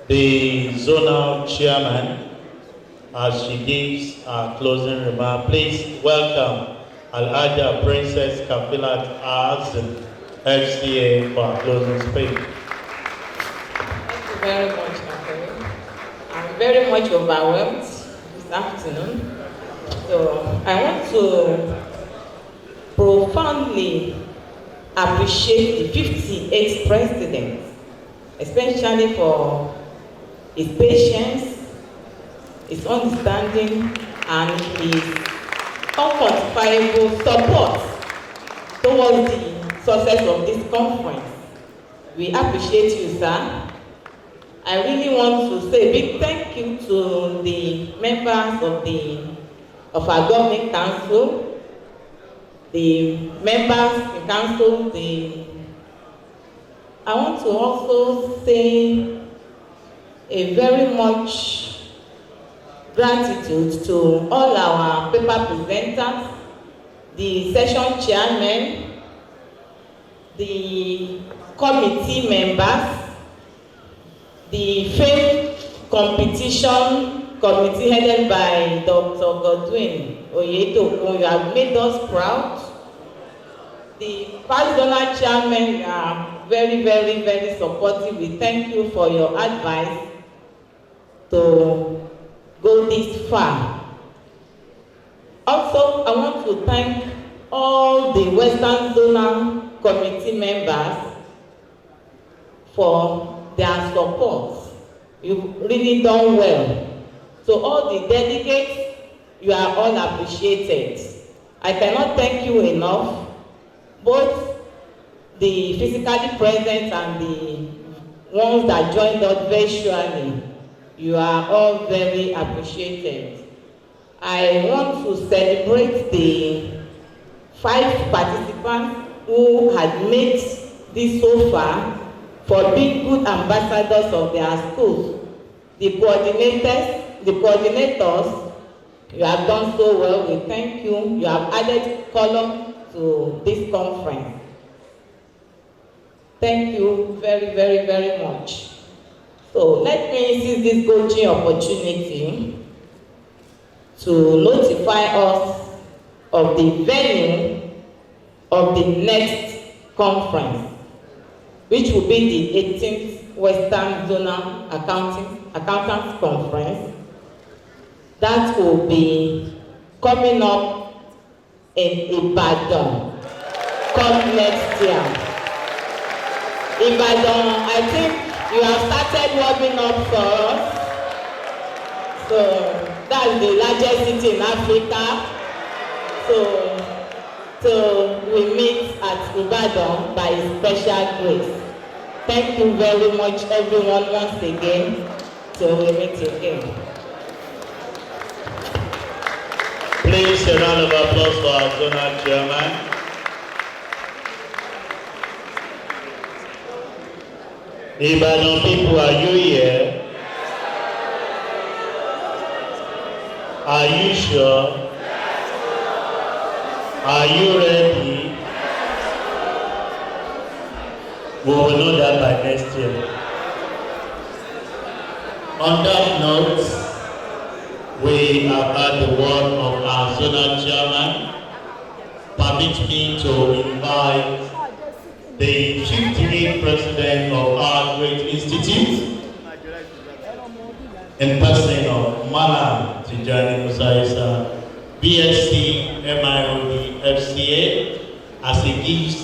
the zonal chairman as she gives her closing remark. Please welcome Al-Aja Princess Kafilat as FCA for her closing speech. Thank you very much, Catherine. I'm very much overwhelmed this afternoon. So I want to profoundly appreciate the 58th president, especially for his patience, his understanding, and his unquantifiable support towards the success of this conference. We appreciate you, sir. I really want to say a big thank you to the members of our governing council, the members in council. I want to also say a very much gratitude to all our paper presenters, the session chairman, the committee members, the faith competition committee headed by Dr. Godwin Oyedokun. You have made us proud. The past zonal chairman are very, very, very supportive. We thank you for your advice to go this far. Also, I want to thank all the Western Zonal Committee members for their support. You've really done well. So all the delegates, you are all appreciated. I cannot thank you enough. Both the physically present and the ones that joined us virtually, you are all very appreciated. I want to celebrate the 5 participants who had made this so far for being good ambassadors of their schools. The coordinators, you have done so well. We thank you. You have added color to this conference. Thank you very, very, very much. So let me seize this golden opportunity to notify us of the venue of the next conference, which will be the 18th Western Zonal Accountants Conference. That will be coming up in Ibadan come next year. Ibadan, I think you have started warming up for us. So that's the largest city in Africa. So we meet at Ibadan by special grace. Thank you very much, everyone, once again. Till we meet again. Please, a round of applause for our zonal chairman. Ibadan people, are you here? Are you sure? Are you ready? We will know that by next year. On that note, we have had the word of our zonal chairman. Permit me to invite the 58th president of our great institute, in person of Malam Tijani Musa Isa, BSc, MIOD, FCA, as he gives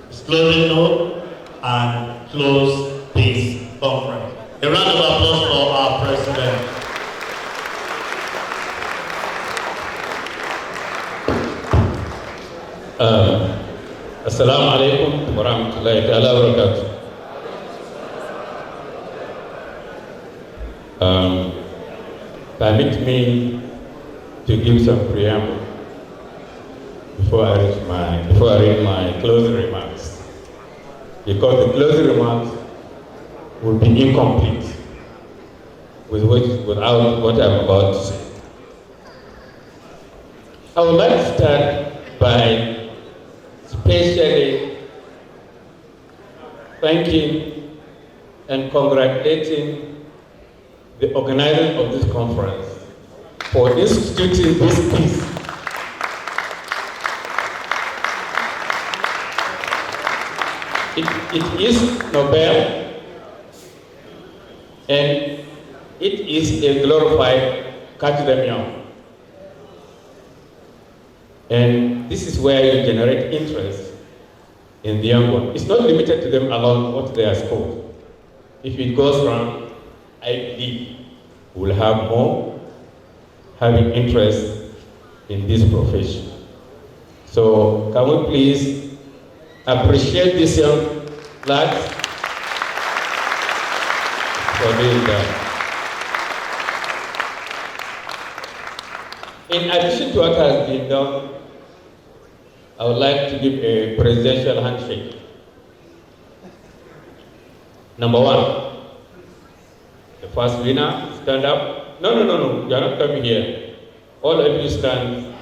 his closing note and close this conference. A round of applause for our president. Assalamu alaikum wa rahmatullahi ta'ala wa barakatuh. Permit me to give some preamble before I read my closing remarks, because the closing remarks will be incomplete without what I'm about to say. I would like to start by especially thanking and congratulating the organizers of this conference for instituting this piece. It is Nobel, and it is a glorified academia. And this is where you generate interest in the young one. It's not limited to them alone, what they are scored. If it goes wrong, I believe we'll have more having interest in this profession. So can we please appreciate these young lads for doing that. In addition to what has been done, I would like to give a presidential handshake. Number one, the first winner, stand up. No, you are not coming here. All of you stand,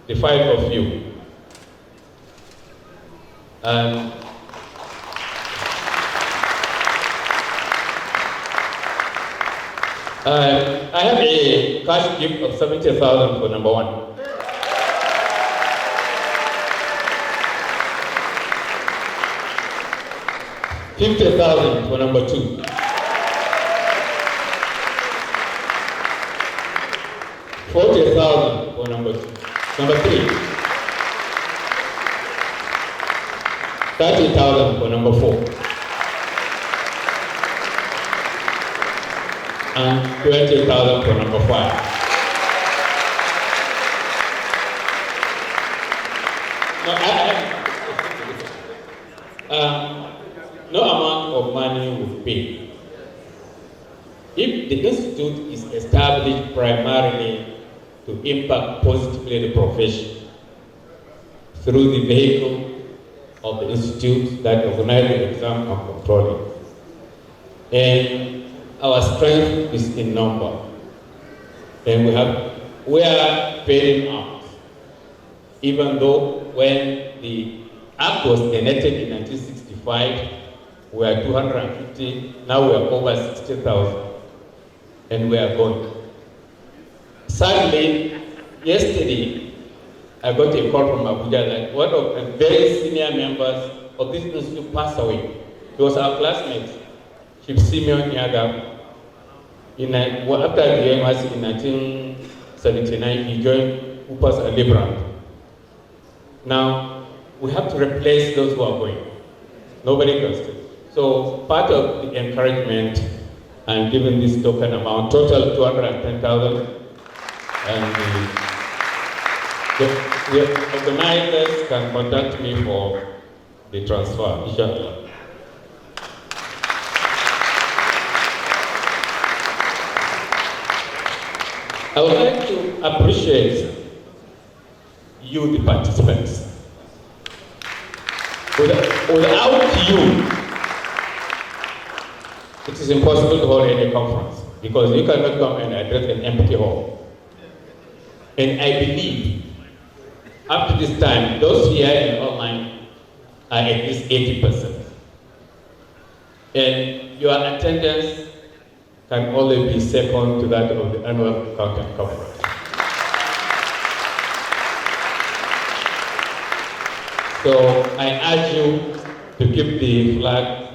the 5 of you. And I have a cash gift of 70,000 for number one. $50,000 for number two. $40,000 for number three. $30,000 for number four. And $20,000 for number five. No amount of money will pay. If the institute is established primarily to impact positively the profession through the vehicle of the institute that organizes the exam and controlling. And our strength is in number. And we are fading out. Even though when the Act was enacted in 1965, we are 250, now we are over 60,000. And we are going. Sadly, yesterday, I got a call from Abuja that one of the very senior members of this institute passed away. He was our classmate, Chief Simeon Yaga. After the university in 1979, he joined Upas and Librand. Now, we have to replace those who are going. Nobody can stay. So part of the encouragement and given this token amount, total 210,000, and the organizers can contact me for the transfer, inshallah. I would like to appreciate you, the participants. Without you, it is impossible to hold any conference because you cannot come and address an empty hall. And I believe up to this time, those here and online are at least 80%. And your attendance can only be second to that of the annual content conference. So I urge you to keep the flag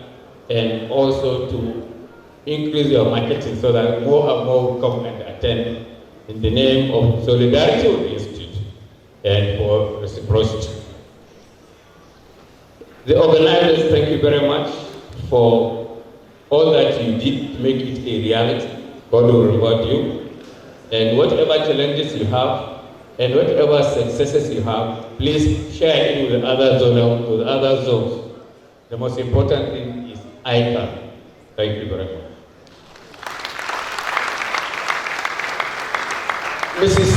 and also to increase your marketing so that more and more will come and attend in the name of solidarity with the Institute and for reciprocity. The organizers, thank you very much for all that you did to make it a reality. God will reward you. And whatever challenges you have and whatever successes you have, please share it with other zonal, with other zones. The most important thing is ICAN. Thank you very much. Mrs.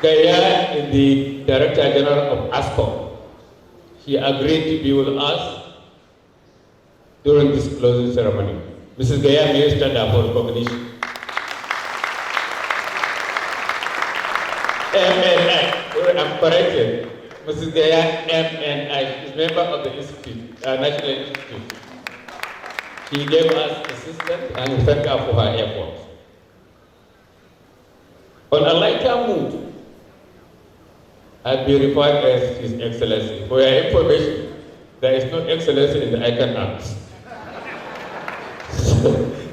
Gaya, the Director General of ASCOM, she agreed to be with us during this closing ceremony. Mrs. Gaya, may you stand up for recognition? MNI, I'm corrected. Mrs. Gaya, MNI, is member of the Institute, National Institute. She gave us assistance and we thank her for her efforts. On a lighter mood, I've been referred as His Excellency. For your information, there is no excellency in the ICAN Act.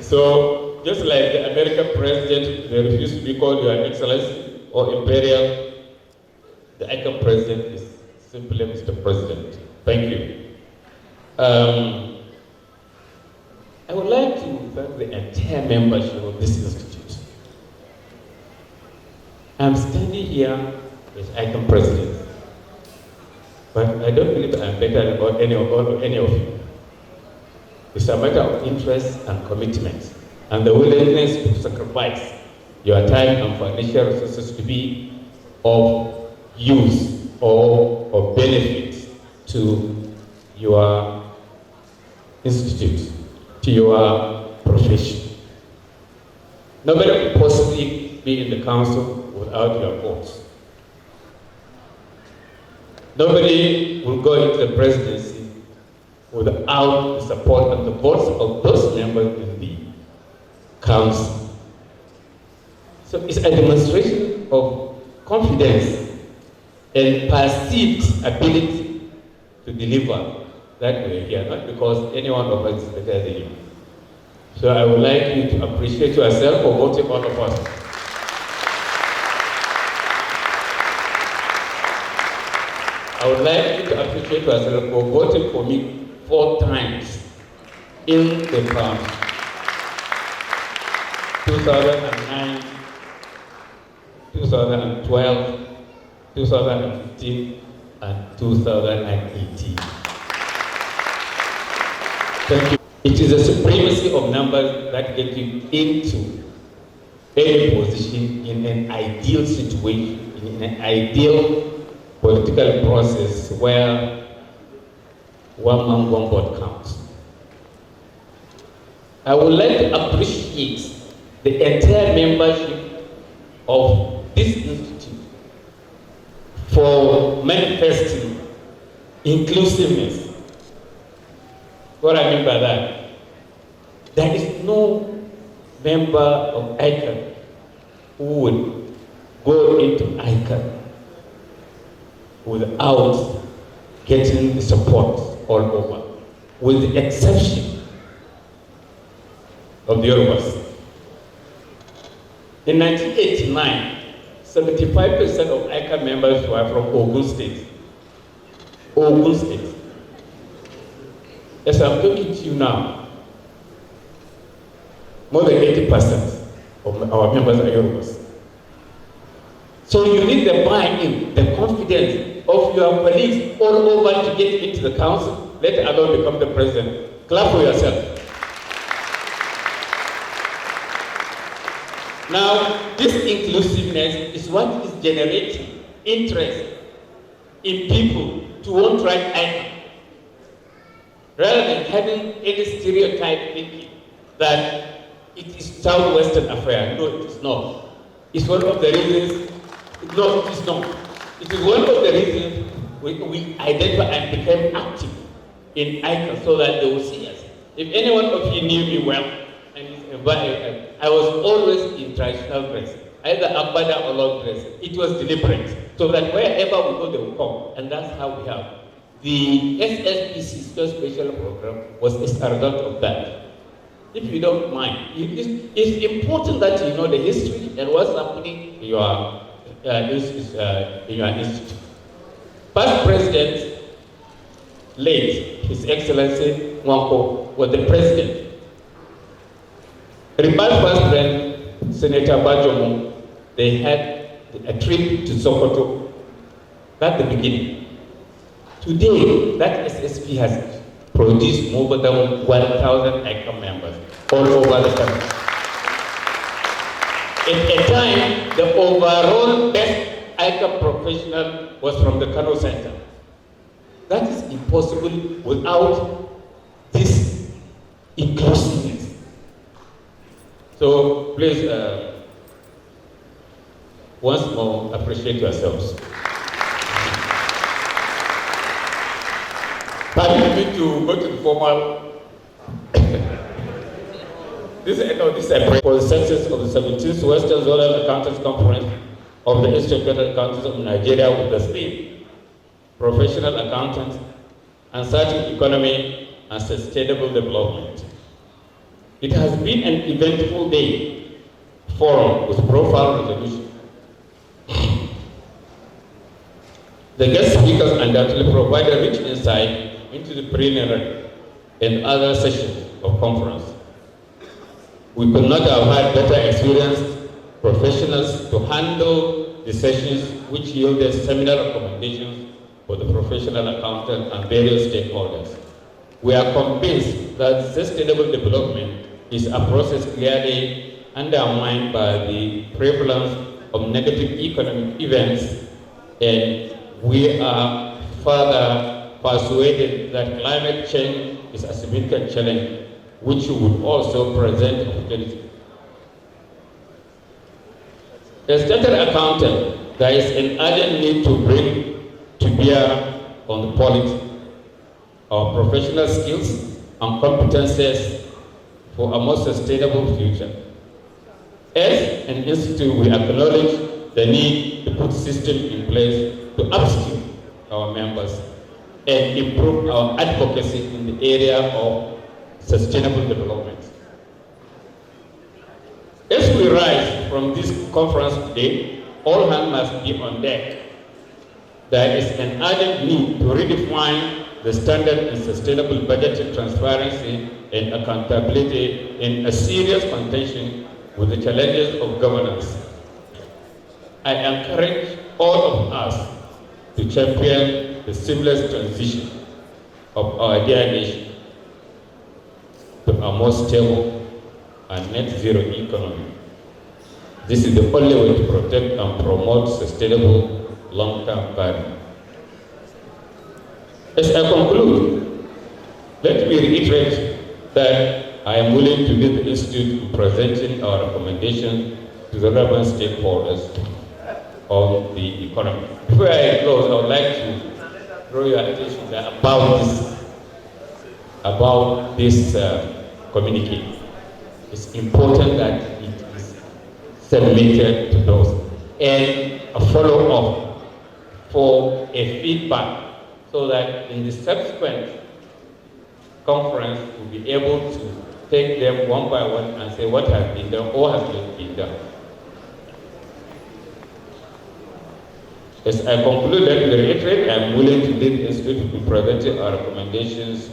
So, just like the American president, they refuse to be called Your Excellency or Imperial, the ICAN president is simply Mr. President. Thank you. I would like to thank the entire membership of this institute. I'm standing here as ICAN president, but I don't believe I'm better than any of you. It's a matter of interest and commitment, and the willingness to sacrifice your time and financial resources to be of use or of benefit to your institute, to your profession. Nobody could possibly be in the council without your votes. Nobody will go into the presidency without the support and the votes of those members in the council. So it's a demonstration of confidence and perceived ability to deliver that we're here, not because any one of us is better than you. So I would like you to appreciate yourself for voting all of us. I would like you to appreciate yourself for voting for me 4 times in the council. 2009, 2012, 2015, and 2018. Thank you. It is a supremacy of numbers that get you into any position in an ideal situation, in an ideal political process where one man, one vote counts. I would like to appreciate the entire membership of this institute for manifesting inclusiveness. What I mean by that, there is no member of ICAN who would go into ICAN without getting the support all over, with the exception of the Yorubas. In 1989, 75% of ICAN members were from Ogun State. Ogun State. As I'm talking to you now, more than 80% of our members are Yorubas. So you need the buy-in, the confidence of your colleagues all over to get into the council, let alone become the president. Clap for yourself. Now, this inclusiveness is what is generating interest in people to want to write ICAN, rather than having any stereotype thinking that it is Southwestern affair. No, it is not. It's one of the reasons. No, it is not. It is one of the reasons we identify and became active in ICAN so that they will see us. If any one of you knew me well, and I was always in traditional dress, either agbada or long dress. It was deliberate, so that wherever we go, they will come, and that's how we have. The SSPC special program was a result of that. If you don't mind, it's important that you know the history and what's happening in your institute. Past president, late, His Excellency Nwanko, was the president. Retired past president, Senator Bajomo, they had a trip to Sokoto. That's the beginning. Today, that SSP has produced more than 1,000 ICAN members all over the country. At a time, the overall best ICAN professional was from the Kano Center. That is impossible without this inclusiveness. So please, once more, appreciate yourselves. Permit me to go to the formal This is a for the success of the 17th Western Zonal Accountants Conference of the Institute of Federal Accountants of Nigeria with the theme Professional Accountants, Uncertain Economy, and Sustainable Development. It has been an eventful day forum with profound resolution. The guest speakers undoubtedly provide a rich insight into the preliminary and other sessions of conference. We could not have had better experienced professionals to handle the sessions which yielded seminar recommendations for the professional accountant and various stakeholders. We are convinced that sustainable development is a process clearly undermined by the prevalence of negative economic events, and we are further persuaded that climate change is a significant challenge which would also present opportunity. As chartered accountant, there is an urgent need to bring to bear on the quality of professional skills and competences for a more sustainable future. As an institute, we acknowledge the need to put systems in place to upskill our members and improve our advocacy in the area of sustainable development. As we rise from this conference today, all hands must be on deck. There is an urgent need to redefine the standard in sustainable budgeting, transparency, and accountability in a serious contention with the challenges of governance. I encourage all of us to champion the seamless transition of our dear nation to a more stable and net zero economy. This is the only way to protect and promote sustainable long-term value. As I conclude, let me reiterate that I am willing to lead the Institute in presenting our recommendations to the relevant stakeholders of the economy. Before I close, I would like to draw your attention about this communique. It's important that it is submitted to those and a follow-up for a feedback so that in the subsequent conference we'll be able to take them one by one and say what has been done or has not been done. As I conclude, let me reiterate, I am willing to lead the Institute in presenting our recommendations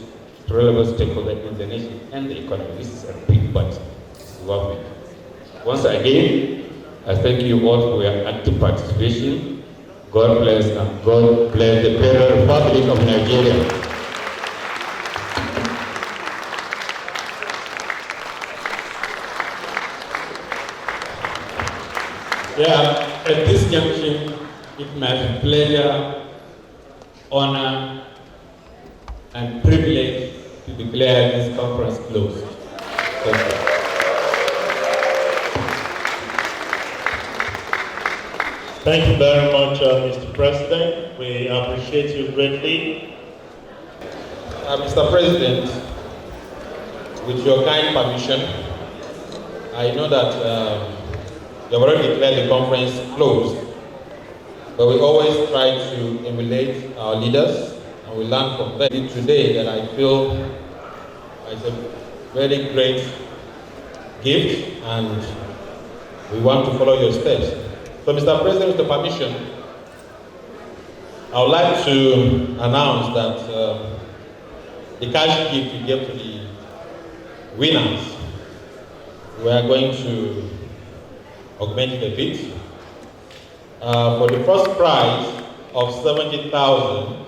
to relevant stakeholders in the nation and the economy. This is a big but worth it. Once again, I thank you all for your active participation. God bless and God bless the Federal Republic of Nigeria. Yeah, at this junction, it my pleasure, honor, and privilege to declare this conference closed. Thank you. Thank you very much, Mr. President. We appreciate you greatly. Mr. President, with your kind permission, I know that you have already declared the conference closed, but we always try to emulate our leaders and we learn from them. Today that I feel is a very great gift and we want to follow your steps. So, Mr. President, with the permission, I would like to announce that the cash gift we gave to the winners, we are going to augment it a bit. For the first prize of 70,000,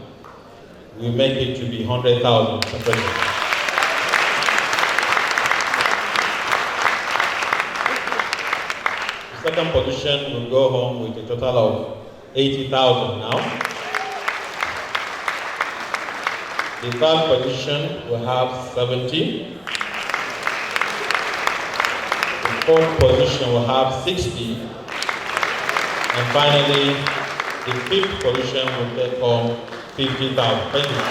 we make it to be 100,000, Mr. President. Second position will go home with a total of 80,000 now. The third position will have 70. The fourth position will have 60. And finally, the fifth position will take home 50,000. Thank you.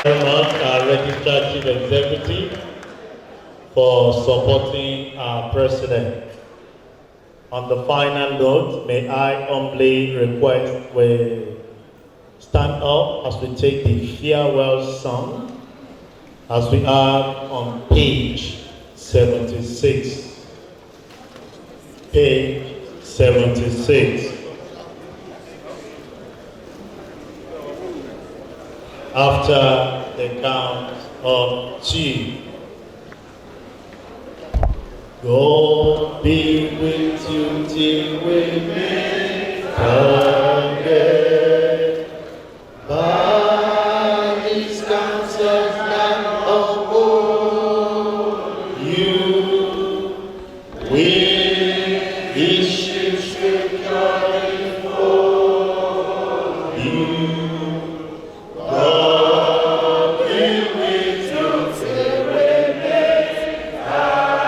Very much, our registered chief executive. for supporting our president. On the final note, may I humbly request we stand up as we take the farewell song, as we are on page 76. Page 76. After the count of 2. God be with you till we meet again. By His counsel and uphold you, with His shield securely for you. God be with you till we meet again.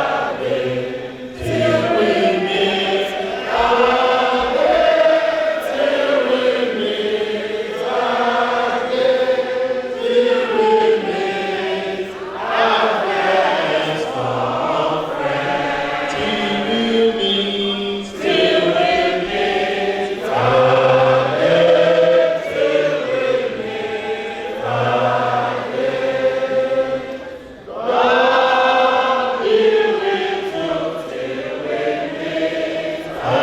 Till we meet again. Till we meet again. Till we meet again. Strong friend. Till we meet. Till we meet again. Till we meet again. God be with you till we meet again.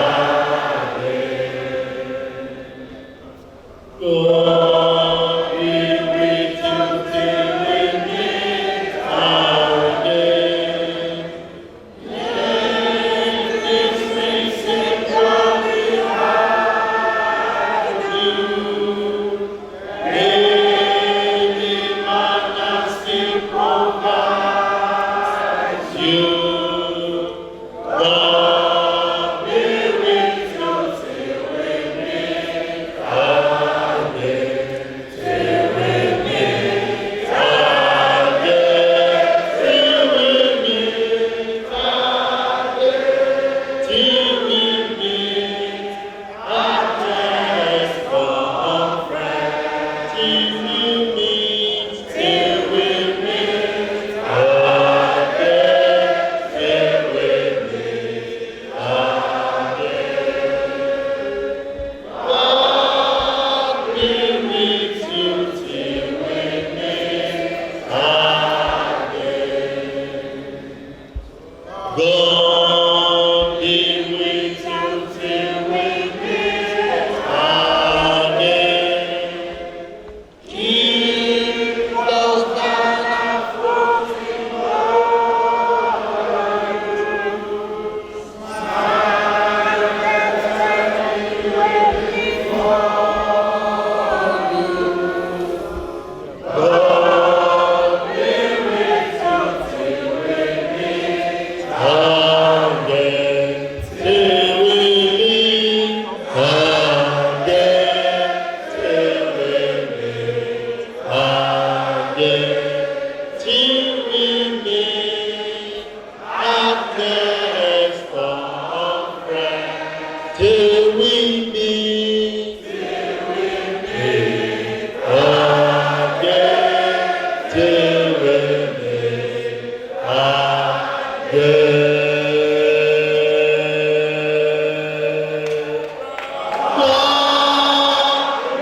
God be with you till we meet again. Let this grace securely hide you. May the majesty provide you. God be with you till we meet again. Till we meet again. Till we meet again. Till we meet again. Strong friend. Till we meet. Till we meet again. Till we meet again. God be with you till we meet again. God be with you till we meet again. Keep those banner floating over you. Smile and eternity waiting for you. God be with you till we meet again. Till we meet again. Till we meet again. Till we meet again. Strong friend. Till we meet again. Till we meet again. God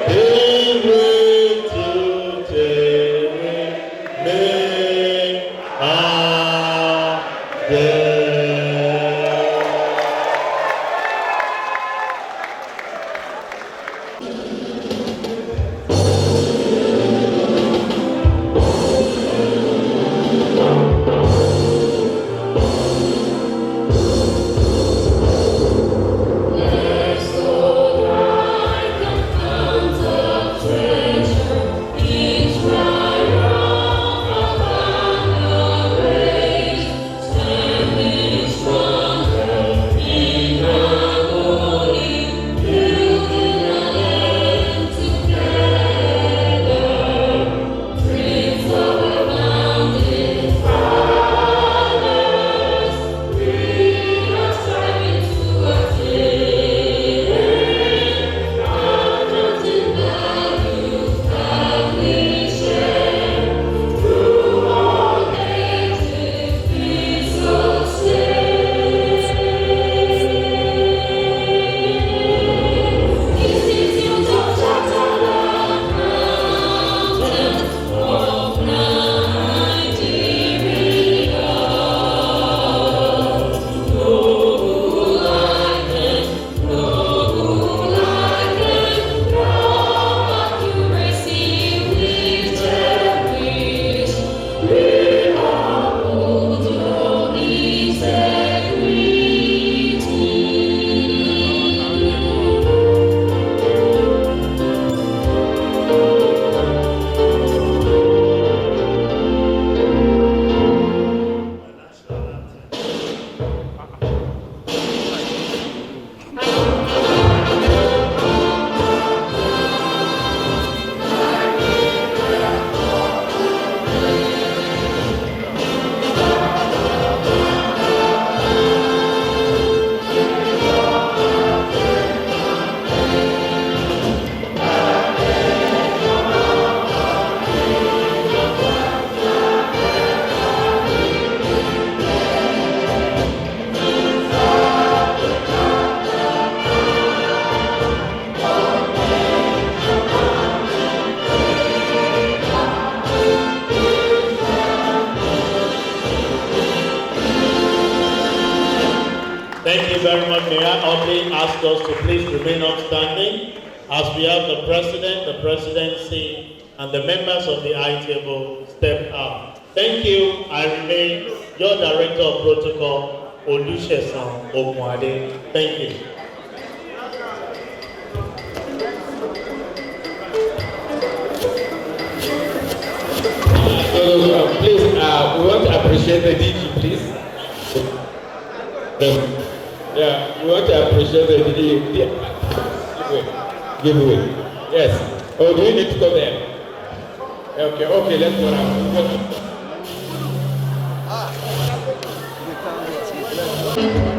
be with you till we meet again. Standing Thank you very much. May I humbly ask us to please remain upstanding as we have the President, the Presidency, and the members of the high table step up. Thank you. I remain your Director of Protocol, Olusesan Ogunade. Thank you. Please, we want to appreciate the DG, please. Yeah, we want to appreciate the DG. Give away. Yes. Oh, do you need to go there? Okay, let's go now.